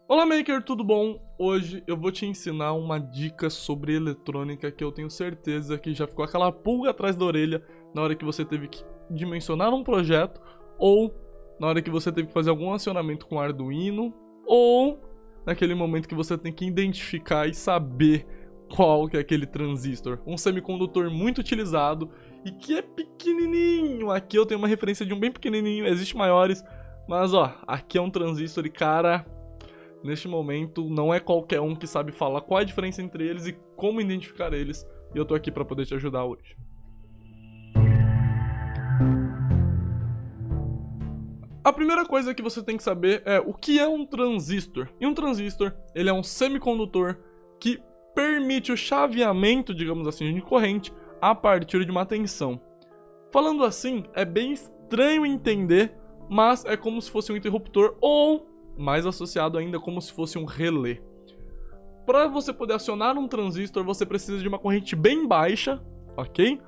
Olá Maker, tudo bom? Hoje eu vou te ensinar uma dica sobre eletrônica que eu tenho certeza que já ficou aquela pulga atrás da orelha na hora que você teve que dimensionar um projeto, ou na hora que você teve que fazer algum acionamento com Arduino, ou naquele momento que você tem que identificar e saber qual que é aquele transistor. Um semicondutor muito utilizado e que é pequenininho. Aqui eu tenho uma referência de um bem pequenininho, existem maiores, mas ó, aqui é um transistor e cara... Neste momento, não é qualquer um que sabe falar qual é a diferença entre eles e como identificar eles. E eu tô aqui para poder te ajudar hoje. A primeira coisa que você tem que saber é o que é um transistor. E um transistor, ele é um semicondutor que permite o chaveamento, digamos assim, de corrente a partir de uma tensão. Falando assim, é bem estranho entender, mas é como se fosse um interruptor ou... mais associado ainda como se fosse um relé. Para você poder acionar um transistor, você precisa de uma corrente bem baixa, ok?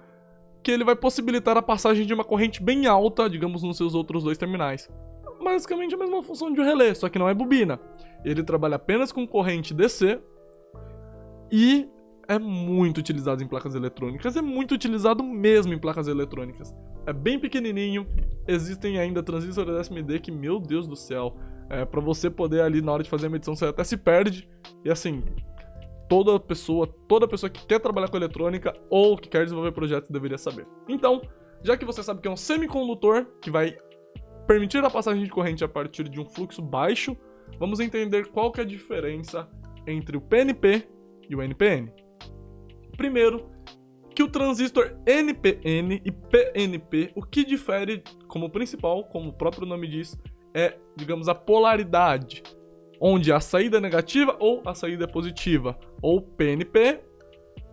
Que ele vai possibilitar a passagem de uma corrente bem alta, digamos, nos seus outros dois terminais. Basicamente a mesma função de um relé, só que não é bobina. Ele trabalha apenas com corrente DC e é muito utilizado em placas eletrônicas, é muito utilizado mesmo em placas eletrônicas. É bem pequenininho, existem ainda transistores SMD que, meu Deus do céu, pra você poder ali na hora de fazer a medição você até se perde. E assim, toda pessoa que quer trabalhar com eletrônica ou que quer desenvolver projetos deveria saber. Então, já que você sabe que é um semicondutor que vai permitir a passagem de corrente a partir de um fluxo baixo, vamos entender qual que é a diferença entre o PNP e o NPN. Primeiro, que o transistor NPN e PNP, o que difere como principal, como o próprio nome diz, é, digamos, a polaridade, onde a saída é negativa ou a saída é positiva, ou PNP,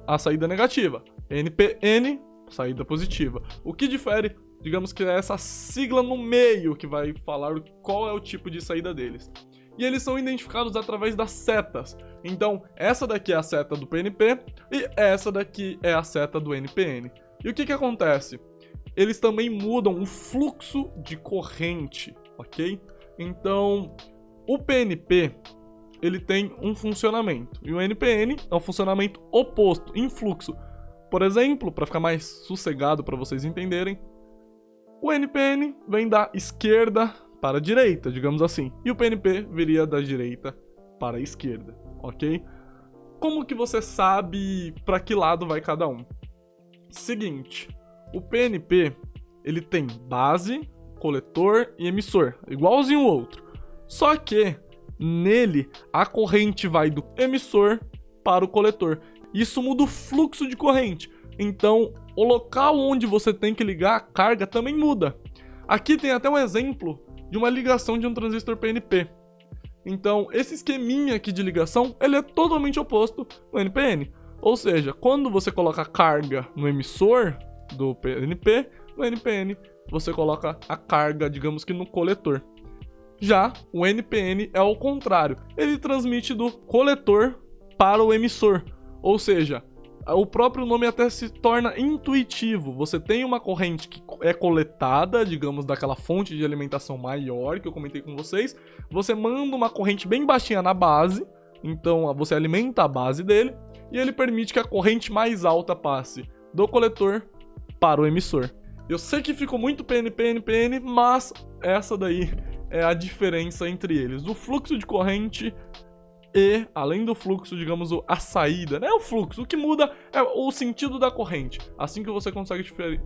a saída é negativa, NPN, saída positiva. O que difere, digamos que é essa sigla no meio que vai falar qual é o tipo de saída deles. E eles são identificados através das setas. Então, essa daqui é a seta do PNP e essa daqui é a seta do NPN. E o que acontece? Eles também mudam o fluxo de corrente, ok? Então, o PNP, ele tem um funcionamento e o NPN é um funcionamento oposto, em fluxo. Por exemplo, para ficar mais sossegado para vocês entenderem, o NPN vem da esquerda para a direita, digamos assim, e o PNP viria da direita para a esquerda, ok? Como que você sabe para que lado vai cada um? Seguinte, o PNP, ele tem base, coletor e emissor, igualzinho o outro. Só que nele a corrente vai do emissor para o coletor. Isso muda o fluxo de corrente. Então, o local onde você tem que ligar a carga também muda. Aqui tem até um exemplo de uma ligação de um transistor PNP. Então, esse esqueminha aqui de ligação, ele é totalmente oposto no NPN. Ou seja, quando você coloca a carga no emissor do PNP, no NPN você coloca a carga, digamos que no coletor. Já o NPN é o contrário, ele transmite do coletor para o emissor. Ou seja, o próprio nome até se torna intuitivo. Você tem uma corrente que é coletada, digamos, daquela fonte de alimentação maior que eu comentei com vocês. Você manda uma corrente bem baixinha na base, então você alimenta a base dele, e ele permite que a corrente mais alta passe do coletor para o emissor. Eu sei que ficou muito PNP, NPN, mas essa daí é a diferença entre eles. O fluxo de corrente e, além do fluxo, digamos, a saída, né? O fluxo, o que muda é o sentido da corrente. Assim que você consegue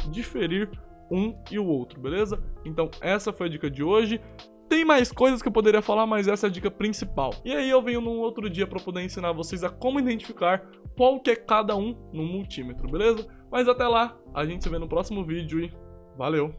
diferir um e o outro, beleza? Então, essa foi a dica de hoje. Tem mais coisas que eu poderia falar, mas essa é a dica principal. E aí eu venho num outro dia para poder ensinar vocês a como identificar qual que é cada um no multímetro, beleza? Mas até lá, a gente se vê no próximo vídeo e valeu!